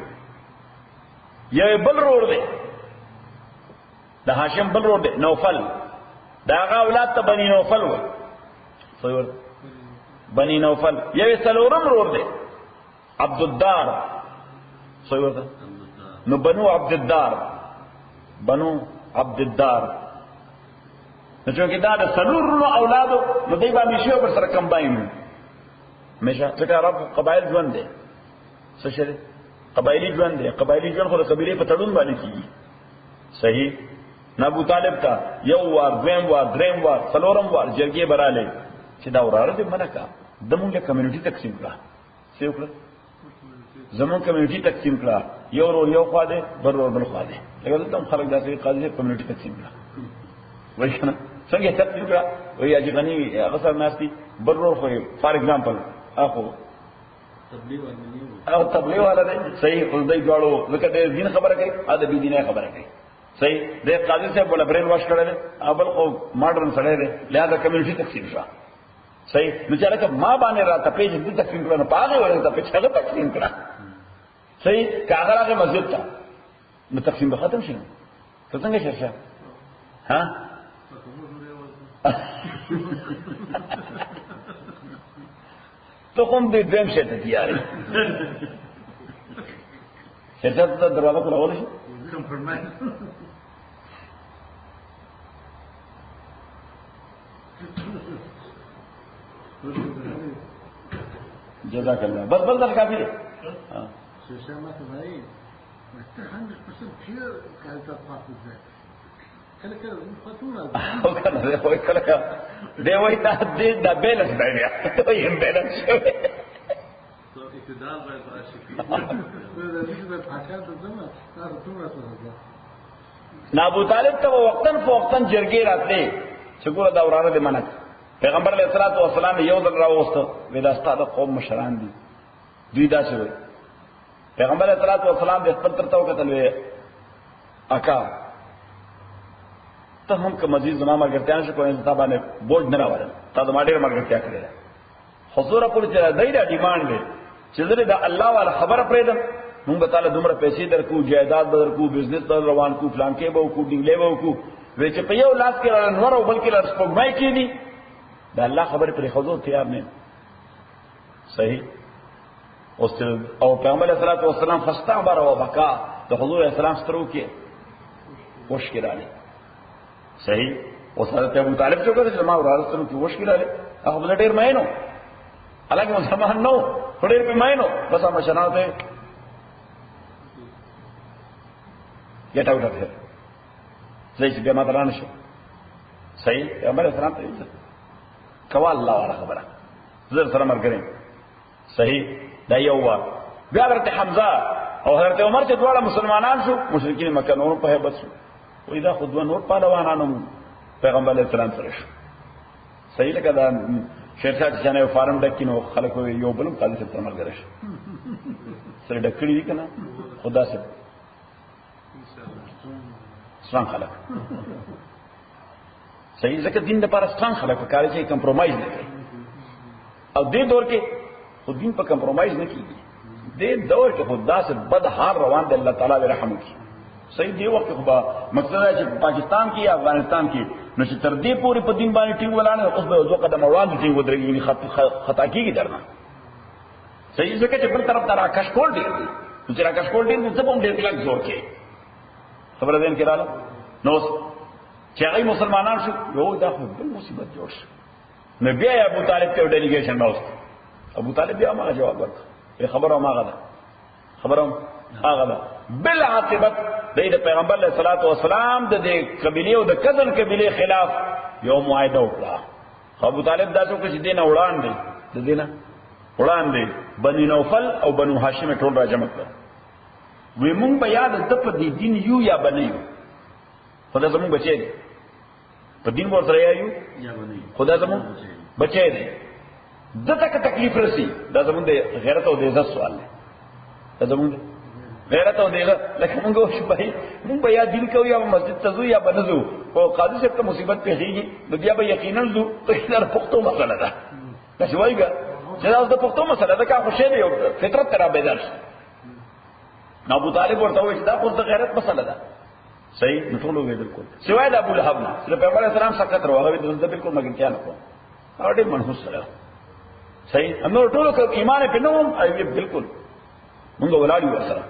یې بل رور دی د هاشم بل رور دی نوفل دا هغه اولاد ته بني نوفل وای صحیح بني نوفل یې څلورم رور دی عبد الدار صحیح ورته نو بنو عبد الدار بنو عبد الدار نو چې دا د سلورونو اولادو نو دوی باندې شو پر سره کمباین مشه ځکه عرب قبایل ژوند دي څه شي قبایلی ژوند دي قبایلی ژوند خو د قبیله په تړون باندې کیږي صحیح ابو طالب ته یو وار دویم وار دریم وار څلورم وار جرګې براله چې دا وراره دې منکا دموږه کمیونټي تقسیم کړه څه وکړه زمون کمیونټي تقسیم کړه یو ورو یو خوا دې بل ورو بل خوا دې لکه تم خلک داسې قاضي کمیونټي تقسیم کړه وای کنه څنګه تقسیم کړه وای اجي غنی غسر ناشتي بل فار ایگزامپل اخو او تبلیغ والا دی صحیح خو دای جوړو ځکه د دین خبره کوي ا د بی دینه خبره کوي صحیح د قاضي صاحب بوله برین واش کړل ابل او ماډرن سره دی لہذا کمیونټي تقسیم شو صحیح نو چې راکه ما باندې را ته پیج دې تقسیم کړو نه پاغه ورته په څنګه تقسیم کړه صحیح کاغه راغه مسجد ته نو تقسیم به ختم شي ته څنګه شې ها تو کوم دې دیم شته تیارې شته ته دروازه کول شي کمپرمایز جزاک اللہ بس بس در کافی ہے شیشہ میں تو بھائی 100% پیور کالتا پاکو ہے کله کله فتونا او کنه وای کله دی وای دا بیلنس دی بیا وای بیلنس تو اعتدال باید راشي دا دې په پاکه د زما تاسو څنګه سره ابو طالب ته وقتن فوقتن جرګې راتلې چې ګوره دا ورانه دې منک پیغمبر علیہ الصلوۃ والسلام یو ځل راوسته ودا ستاسو قوم مشران دي دوی دا څه وي پیغمبر علیہ الصلوۃ والسلام دې خپل ترته وکتل وی اکا ته هم که مزید زما مرګتیان شو کوی ته باندې بوج نه راوړل تا د ما ډېر مرګتیا کړل حضور په دې دای دا ډیماند دی چې زه د الله والا خبره پرېدم موږ به تعالی دومره پیسې درکو جایداد درکو بزنس در روان کو پلان کې به کو ډینګلې به کو وې چې په یو لاس کې نور او بلکې لاس پګمای کې دي دا الله خبره پرې حضور تیار نه صحیح او پیغمبر علیہ الصلوۃ والسلام فاستغفر وبكى د حضور اسلام سترو کې مشکلاله صحیح او حضرت ابو طالب چې کوم ما وراره سترو کې مشکلاله هغه ډېر مینو حالانکه مسلمان نو ډېر په مینو بس ما شناته get out of here صحیح چې ما درانه شو صحیح پیغمبر اسلام ته کوا الله والا خبره زر سره مرګرین صحیح دا یو وا بیا حضرت حمزه او حضرت عمر چې دواړه مسلمانان شو مشرکین مکه نور په هیبت شو وې دا خود نور پهلوانانو پیغمبر اسلام سره شو صحیح لکه دا شیخ صاحب چې نه فارم ډکینو خلکو یو بلم قاضي ته مرګره شو سره ډکړي دي کنه خدا سے ستران خلک صحیح ځکه دین د پر ستران خلک کار چې کمپرمایز نه کوي او دې دور کې خو دین په کمپرمایز نه کیږي دې دور کې خدا سے بد حال روان دی الله تعالی رحم وکړي صحیح دی وخت خو مقصد ہے چې پاکستان کې یا افغانستان کې نو چې تر دې پورې په دین باندې ټینګ ولاړ اوس به دوه قدم وړاندې ټینګ ودرېږي خطا کیږي درنه صحیح ځکه چې بل طرف ته راکش کول دی چې راکش کول دی څه په دې کلک زور کې خبره دین کې رااله نو چې هغه مسلمانان شو یو دا خو بل مصیبت جوړ شو نو بیا ابو طالب ته ډیلیګیشن راوست ابو طالب بیا ما جواب ورکړ خبره ما غدا خبره هغه ده بل عاقبت د پیغمبر علیه الصلاۃ والسلام د قبیله او د کذن قبیله خلاف یو معاهده وکړه ابو طالب دا څوک چې دینه وړاندې د دینه وړاندې بنی نوفل او بنو هاشم ټول راجمع کړ وی مونږ به یاد د په دین یو یا بنیو خدا زموږ بچی دی په دین ورته یو یا بنیو خدا زموږ بچی دی دته که تکلیف رسی دا زموږ د غیرت او د عزت سوال دی دا زموږ غیرت او د عزت لکه مونږ وشو به مونږ به یا دین کوو یا مسجد ته ځو یا بنځو او قاضي صاحب ته مصیبت پیږي نو بیا به یقینا ځو ته دا پښتو مسله ده دا شوایګه چې دا د پښتو مسله ده کا خوشی دی فطرت ترا بیدار نو ابو طالب ورته وایي دا خو د غیرت مسله ده صحیح نو ټول وی بالکل سوای د ابو لهب نه چې پیغمبر اسلام سکت راغی د بالکل مګر کیا نه کو اورډي منحوس سره صحیح امر ټول کو ایمان په نوم ای بالکل موږ ولاړ یو سره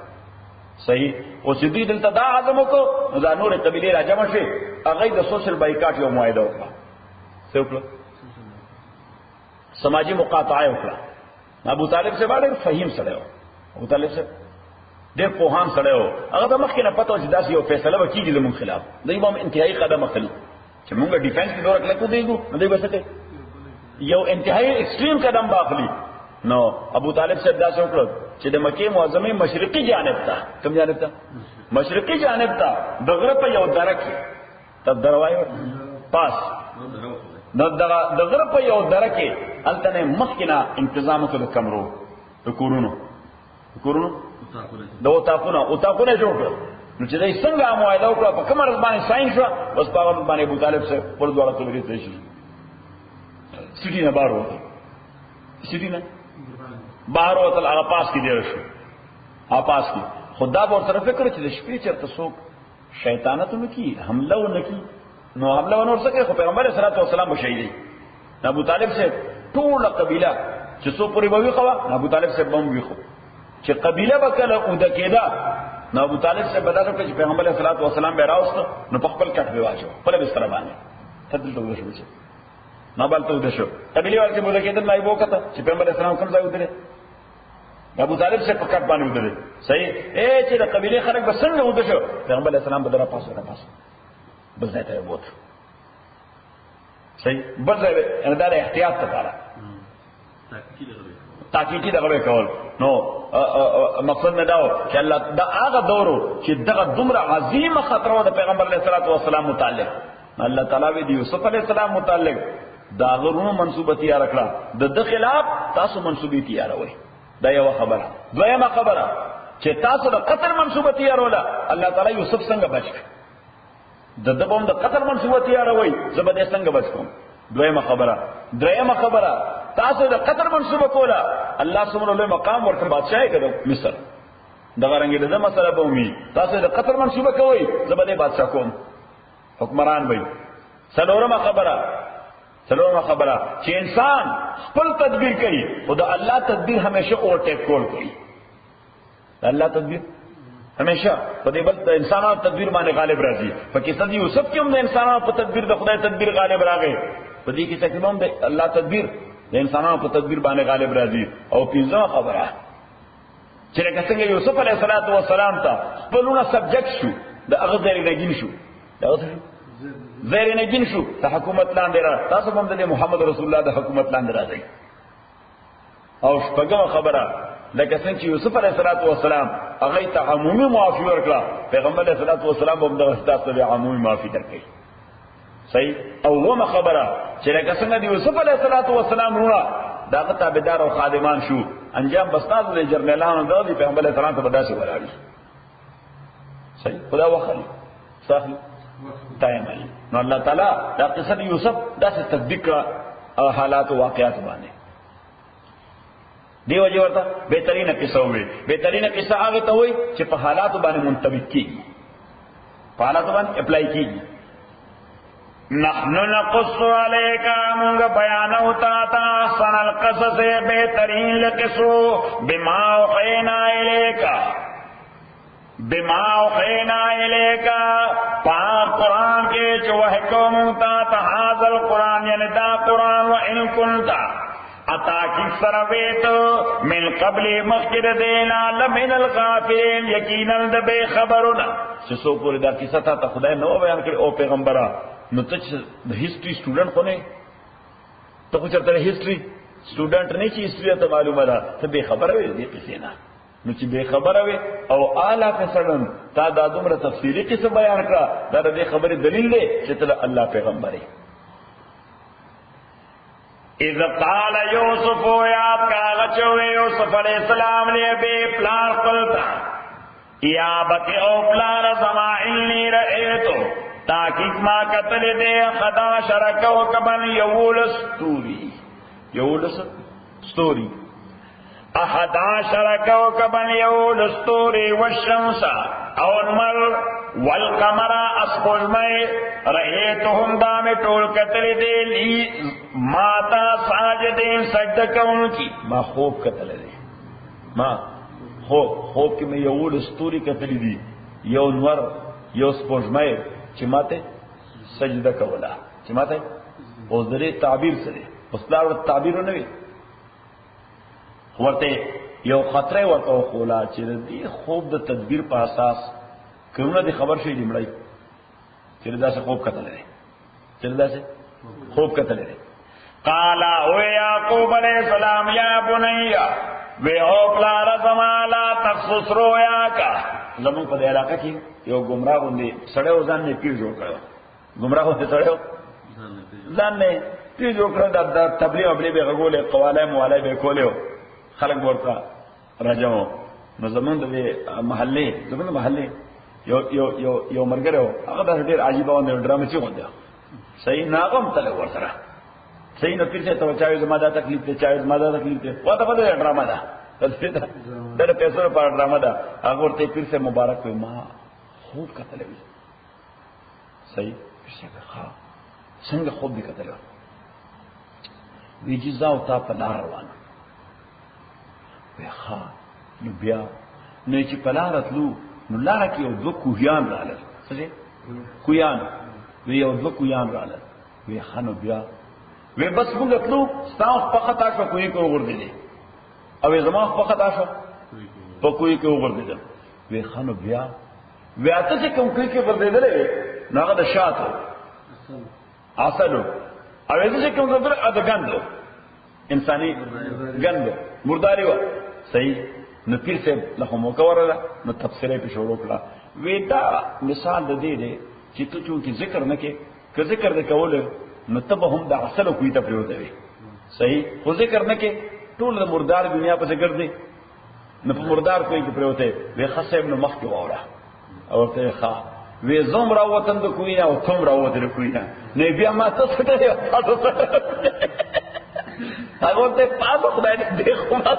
صحیح او سیدی دلته دا عزم کو دا نور قبیله را جمع شي هغه د سوشل بایکاټ یو معاهده وکړه څه وکړه سماجی مقاطعه وکړه ابو طالب سے باندې فهیم سره ابو طالب سے ډېر پوهان سره و هغه د مخکې نه پته و چې داسې یو فیصله به کېږي زموږ خلاف دوی به هم انتهایي قدم اخلي چې مونږ ډیفینس کې دور کلکو دیږو نو دوی به څه کوي یو انتهایي ایکسټریم قدم به اخلي نو ابو طالب صاحب داسې وکړل چې د مکې معظمې مشرقي جانب ته کوم جانب ته مشرقي جانب ته د غره په یو دره کې تب دروای پاس نو د غره په یو دره کې التنه مخکنا انتظام کړو کمرو د کورونو دا اوتاقونه جوړ کړو. نو چې دای څنګه معاهده وکړه په کومه باندې ساين شو بس په هغه باندې ابو طالب سے پر دوړه تلګي ته شي سټی نه بار وته سټی نه بار وته هغه پاس کې دی شو پاس کې خدا به طرف فکر چې د شپې چرته څوک شیطانت نو کی حمله و نکی نو حمله و نور سکے خو پیغمبر صلی الله علیه وسلم بشهیدی ابو طالب سے ټول قبیله چې څو پوری بوي خوا ابو طالب سے بم وی خو چې قبیله وکړه او د کېدا نو ابو طالب سے بدل کړ چې پیغمبر صلی الله علیه وسلم به راوست نو په خپل کټ به واچو په بستر باندې تدل ته وشو چې نو بل ته وشو قبیله ورته بوله کېدل نه یو کته چې پیغمبر صلی الله علیه وسلم کوم ځای ودره ابو طالب سے په کټ باندې ودره صحیح چې د قبیله خلک بسنګ ودره شو پیغمبر علیه السلام بدره پاسه بل ځای ته ووت صحیح بل ځای ان دا احتیاط لپاره تاکیدی دغه کول نو مقصد نه داو چې الله دا هغه دورو چې دغه دومره عظیمه خطر و د پیغمبر علیه السلام متعلق الله تعالی دی یوسف علیه السلام متعلق دا غرونو منسوبه تیار کړه د خلاف تاسو منسوبه تیار وای دا یو خبره. دویمه خبره چې تاسو د قتل منسوبه تیار ولا الله تعالی یوسف څنګه بچ د دبوم د قتل منسوبه تیار وای زبده څنګه بچ کوم. دویمه خبره. دریمه خبره تاسو د قتل منسوبه کوله الله سبحانه له مقام ورته بادشاہي کړو مصر دغه رنګ د مسله به ومي تاسو د قتل منسوبه کوي زبده بادشاہ کوم حکمران وای. څلورمه خبره چې انسان خپل تدبیر کوي او د الله تدبیر همیشه اوورټیک کول کوي. الله تدبیر همیشه په دې بل انسانانو تدبیر باندې غالب راځي. په کیسه دی یوسف کې هم د انسانانو په تدبیر د خدای تدبیر غالب راغی. په دې کیسه کې هم د الله تدبیر د انسانانو په تدبیر باندې غالب راځي. او پنځمه خبره چې لکه څنګه یوسف علیه السلام ته خپلونه سبجیکټ شو د هغه ځای رګین شو زیر نگین شو د حکومت لاندې را تاسو هم د محمد رسول الله د حکومت لاندې راځي. او شپږمه خبره لکه څنګه چې یوسف علیه السلام هغه ته عمومي معافي ورکړه پیغمبر علیه السلام هم دغه ستاسو ته عمومي معافي درکړي. صحیح. او ومه خبره چې لکه څنګه د یوسف علیه السلام رونه دغه تابعدار او خادمان شو انجام بستاد د جرنیلانو د پیغمبر علیه السلام ته بداسي ولاړي. صحیح. خدا وخلی صحیح تایم علی نو الله تعالی دا قصه یوسف داسې تطبیق حالات او واقعات باندې دیو جو ورته بهترینه قصه وي. بهترینه قصه هغه ته وي چې په حالات باندې منطبق کیږي په حالات باندې اپلای کیږي. نحنو نقص علیک موږ بیان او تا احسن القصص بهترین لقصو بما اوحینا الیک پاک قرآن کے جو حکم تا تحاز القرآن یعنی دا قرآن و ان کنتا اتاکی سرویت من قبل مخیر دینا لمن الغافلین یقینا دبے خبرنا سسو پوری دا کیسا تا خدای نو بیان کرے او پیغمبرہ نو تچ ہسٹری سٹوڈنٹ کونے تو کچھ ارتا ہسٹری سٹوڈنٹ نہیں چی ہسٹری تا معلوم ہے تو بے خبر ہے دی کسی نا نو چې به خبره وي او اعلی فسلم تا د دومره تفصیلی قصه بیان کړه دا د خبرې دلیل دی چې ته الله پیغمبر یې. اذ قال یوسف یاد کا چوي یوسف علیہ السلام نے به پلان خپلتا یا بک او پلان سما انی رایتو تاکید ما قتل دے خدا شرکو کبن یولس ستوری احدا شرکو کبن یولستوری والشمس او انمر والقمر اسقلمئی رئیتهم دام ٹول قتل دے لی ماتا ساجدین سجدہ کون کی ما خوب قتل دے ما خوب کی میں یولستوری قتل دی یو انمر یو اسقلمئی چی ماتے سجدہ کولا چی ماتے او ذری تعبیر سرے اسلام تعبیر نوی ورته یو خطرې ورته خولا چې دې خوب د تدبیر په اساس کونه دي خبر شي دی مړی چې دا څه خوب کتل لري چې دا څه خوب کتل لري. قال او یعقوب علیہ السلام یا بنیا و او پلار زمالا تخصص رویا کا زمون په علاقه کې یو گمراه باندې سړیو ځان نه پیژو کړو گمراه هو سړیو ځان نه تی جو کړه د تبلیغ ابلی به غولې قواله مواله به کوله خلک ورته راځو نو زمونږ د محلې یو مرګره هغه د ډېر عجیب باندې ډرامه چې ونده صحیح ناغم تل ورسره صحیح نو پیر سے تو چاہے زمادہ تکلیف ته چاہے زمادہ تکلیف ته وته په ډرامه ده د پیسو په ډرامه ده هغه ورته پیر سے مبارک وي ما خوب کتل وي صحیح پیر سے ښه څنګه خوب دې کتل وی جزا او تا په لار روان وي ښه نو بیا نو چې په لار تلو نو لار کې یو دوه کوهیان رااله څه کوهیان وی یو دوه کوهیان رااله وی خانو بیا وی بس موږ تلو ستاسو په خطا شو کوی کو وګرځیدل او زما په خطا شو په کوی کو وګرځیدل وی خانو بیا وی اته چې کوم کوی کې وګرځیدل نو هغه د شاتو اصلو او چې کوم وګرځیدل اته ګندو انساني ګندو مرداري و صحیح نو پیر سے له مو کوره نو تفسیره په شروع کړه وی دا مثال د دې دی چې ته چې ذکر نه کې که ذکر د کول نو تب هم د اصل کوی ته پریوته وي صحیح خو ذکر نه کې ټول د مردار دنیا په ذکر دی نو په مردار کوی کې پریوته وی خصب نو مخ کې واره او ته ښا وی زوم راوتن د کوی نه او تم راوتل کوی نه نه بیا ما ته څه ته هغه ته پاسو خدای دې خو ما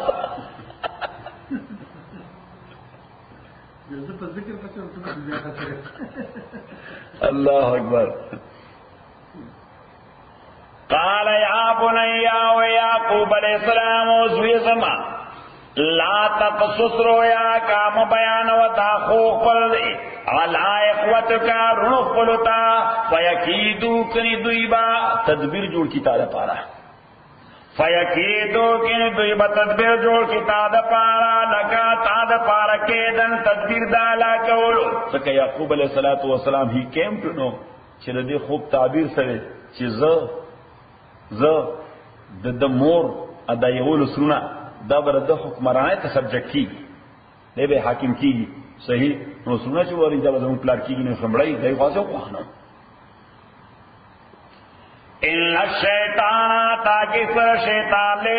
الله اکبر قال يا بني ويعقوب عليه السلام وزوی زما لا تقصص رؤيا کام بیان و داخو قل علا اخوتک رنو قلتا فیکیدو کنی دویبا تدبیر جوڑ کی تا دا پارا فیکیدو کنی دویبا تدبیر جوڑ کی تا دا پارا لگا تا دا پارا کیدن تدبیر دالا کولو سکا یعقوب علیہ السلام ہی کیم کنو چی ردی خوب تعبیر سرے چی ز د مور ادا یول سرونه دا بر د حکمرانه ته سبجیکټ کی دی به حاکم کی صحیح نو سرونه چې ورې دا زموږ پلار کیږي نو سمړی دی غوښه خوانه ان الشیطان تاکي سر شیطان له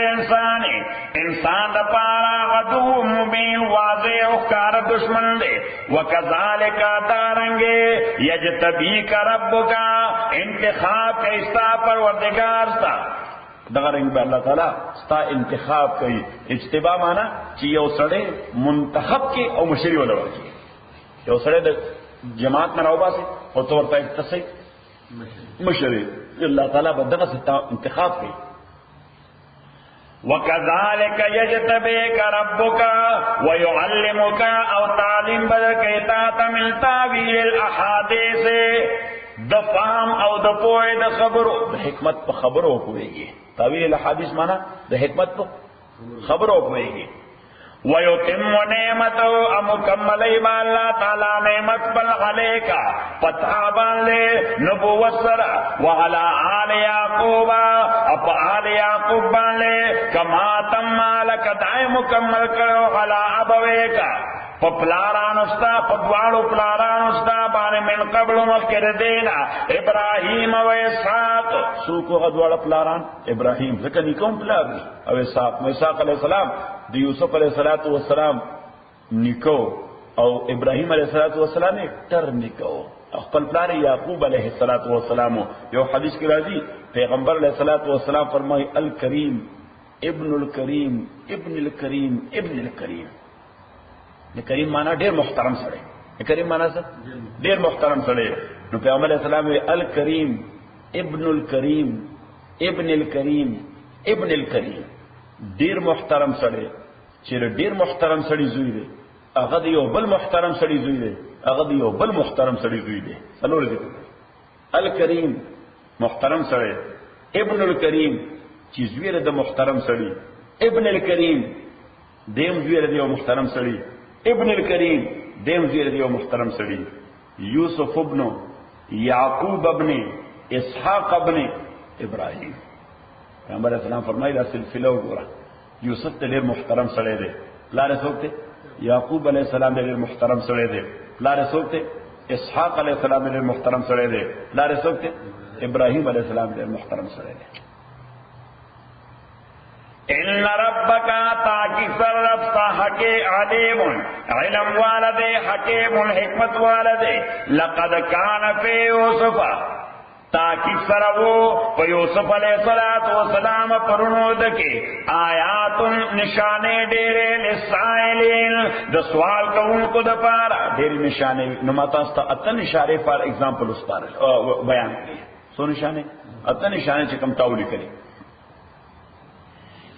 انسان د پارا غدو مبین واضح او کار دشمن دی وکذالک دارنګ یجتبیک ربک انتخاب کیستا پروردگار تا دغه رنګ به الله تعالی ستا انتخاب کوي اجتبا معنا چې یو سړی منتخب کې او مشری ولور کې یو سړی د جماعت نه راوباسي او تور ته تسي مشری الله تعالی به دغه انتخاب کوي وكذلك يجتبيك ربك ويعلمك او تعليم بدكيتا من تاويل الاحاديث د فهم او د پوهه د خبرو د حکمت په خبرو کوي تاویل الاحاديث معنا د حکمت په خبرو کوي ويتم نعمته مكمل ما الله تعالی نعمت بل عليك فتابا لنبوت سرا وعلى آل يعقوب اپ آل يعقوب باندې کما تم لك دای مکمل کړو على ابويك پپلاران استا پدوالو پلاران استا باندې من قبل مکر دینا ابراهیم و اسحاق سوکو غدوال پلاران ابراهیم ځکه نیکوم پلار او اسحاق علیہ السلام د یوسف علیہ السلام نیکو او ابراهیم علیہ السلام تر نیکو خپل پلار یعقوب علیہ السلام یو حدیث کې راځي پیغمبر علیہ السلام فرمایي الکریم ابن الکریم ابن الکریم ابن الکریم کریم مانا ډیر محترم سره کریم مانا څه ډیر محترم سره نو پیغمبر اسلام الکریم ابن الکریم ابن الکریم ابن الکریم ډیر محترم سره چې ډیر محترم سړي زوی دی هغه یو بل محترم سړي زوی دی هغه یو بل محترم سړي زوی دی څلور دي الکریم محترم سره ابن الکریم چې زوی د محترم سړي ابن الکریم دیم زوی د یو محترم سړي ابن الکریم دیم زیر دیو محترم سڑی یوسف ابن یعقوب ابن اسحاق ابن ابراہیم پیغمبر اسلام فرمائی دا سلسلہ گورا یوسف دیر محترم سڑے دے پلار سوکتے یعقوب علیہ السلام دیر محترم سڑے دے پلار سوکتے اسحاق علیہ السلام دیر محترم سڑے دے پلار سوکتے ابراہیم علیہ السلام دیر محترم سڑے دے ان ربک تاکي سر ربستا حق علیم علم والده حکیم حکمت والده لقد کان فی یوسف تاکي سر وہ په یوسف علیہ الصلوۃ والسلام پرونو دکې آیات نشانے ډېرې لسائلین د سوال کوونکو د پاره ډېرې نشانې نو ماته است اتن اشاره فار ایگزامپل اس پر بیان کړي سو نشانې اتن نشانې چې کوم تاولی کړي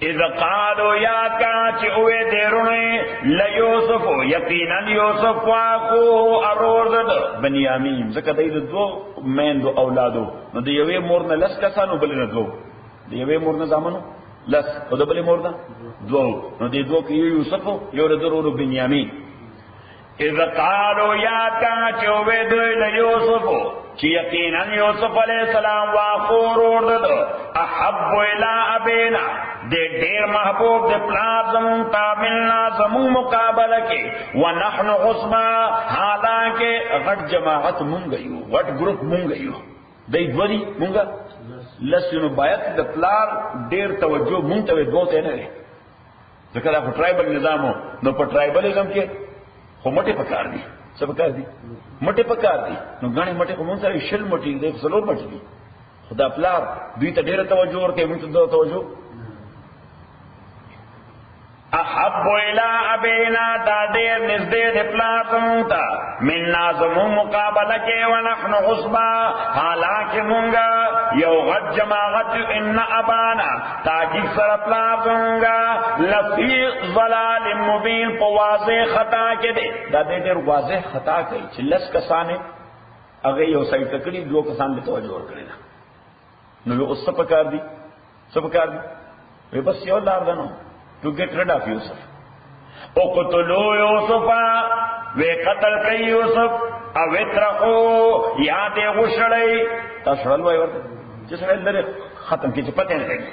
اذا قالوا یا کا چې اوه دیرونه لیوسف یقینا یوسف واخو اروزد بنیامین زکه د دوه میندو اولادو نو د یوې مور نه لس کسانو بل نه دوه د یوې مور نه زامنو لس او د بلې مور نه دوه نو د دوه کې یوسف یو د ورو بنیامین اذا قالوا یا کا چې اوه دوی لیوسف چې یقینا یوسف علیہ السلام واخو اروزد احب الى ابینا دے ډیر محبوب دے پلار زمون تاملنا زمون مقابلہ کے ونحن عصبا حالانکہ غٹ جماعت مونگیو غٹ گروپ مونگیو دی دوری مونگا لسنو باید دے پلار ډیر توجہ مونگتوی دوتے نرے ذکر آپ ٹرائبل نظامو نو پر ټرائبلزم کې خو مٹے پکار دی سب پکار دی مٹے پکار دی نو غانے مٹے کو مون سره شل مٹی دے سلور مٹی دی خدا پلار دوی ته ډیر توجہ ورکې مونږ ته توجہ احب الى ابینا دا دیر نزدې د پلار زمونتا مننا زمون مقابله کې ونحن عصبا حالانکه مونږه یو غد جماعت ان ابانا تاکي سر پلار زمونږه لفی ضلال مبین په واضح خطا کې دی دا ډېر واضح خطا کوي چې لس کسانه هغه یو سایت کړي دوه کسان به توجه ورکړي نو اوس څه پکار دي بس یو لار ده نو to get rid of Yusuf. اقتلوا یوسفا وی قتل کئی یوسف او اترقو یاد غشڑی تا شڑل وائی ورد جس ویل لرے ختم کی چی پتہ نہیں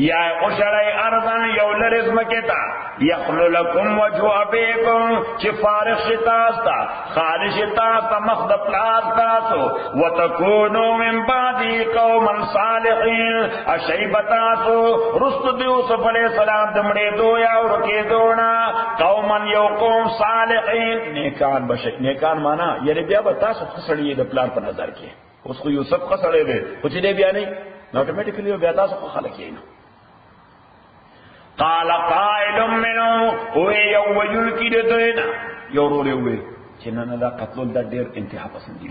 یا غشڑی ارضن یو لرزم کتا یخلو لکم وجو ابیکم چی فارغ شتاستا خارج شتاستا مخد پلاستاسو وتکونو من بعدی قوما صالحین اشیبتاسو رست یوسف علیہ السلام دمڑے دو یا رکی دونا قوما یو قوم صالحین نیکان بشک نیکان مانا یعنی بیا بتاسو خسڑی دا پلان پر نظر کیے اس کو یوسف خسڑے دے کچھ دے بیا نہیں آٹومیٹکلی بیا تاسو کو خلق کیے قال قائل منو اوے یو ویل کی دے دوینا یو رولے ہوئے چنانا دا قتل دا دیر انتہا پسندی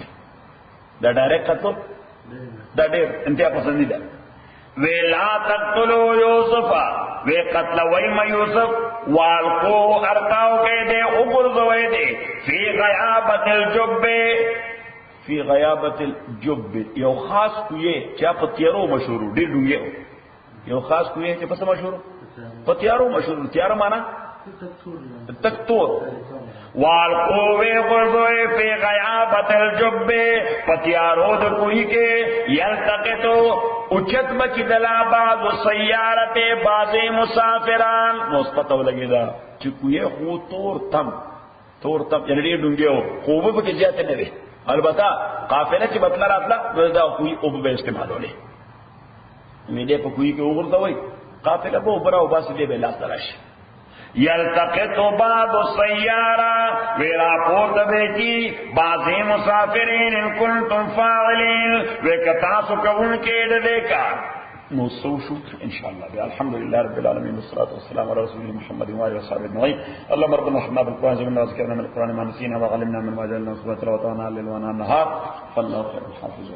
دا ڈائریکٹ قتل دا دیر انتہا پسندی دا وی لا تقتلو یوسفا وی قتل ویم یوسف والقو ارکاو کے دے اگرزوے دے فی غیابت الجب یو خاص کوئے چا پتیارو مشہورو دیر ڈونگے ہو یو خاص کوئے چا پس مشہورو پتیارو مشہور تیارو مانا تکتور والقوے غرزوے فی غیابت الجب پتیارو در کوئی کے یلتقتو اچت بچی دلا بعض سیارت بعض مسافران مصپتو لگی دا چکوئے خو تور تم یعنی دیر ڈونگے ہو خوبے بکی جاتے نوے البتہ قافلہ چی بطلہ راتلا دا کوئی اوب بے استعمال ہو لے میڈے پا کوئی کے اوغرزا ہوئی قافلہ بہو برا و باسی دے بے لاس تراش یلتقطو بعض السیارہ ویرا پورت بیٹی بعضی مسافرین ان کنتم فاعلین ویکتاسو کون کے دیکھا نوصوشو انشاءاللہ بے الحمدللہ رب العالمین والصلاة والسلام علی رسول محمد وآلہ وصحبہ اجمعین اللهم ربنا رحمنا بالقرآن جمعنا وذكرنا من القرآن ما نسينا وغلمنا من ما جعلنا صلاة وطانا الليل ونهار فالله خير الحافظ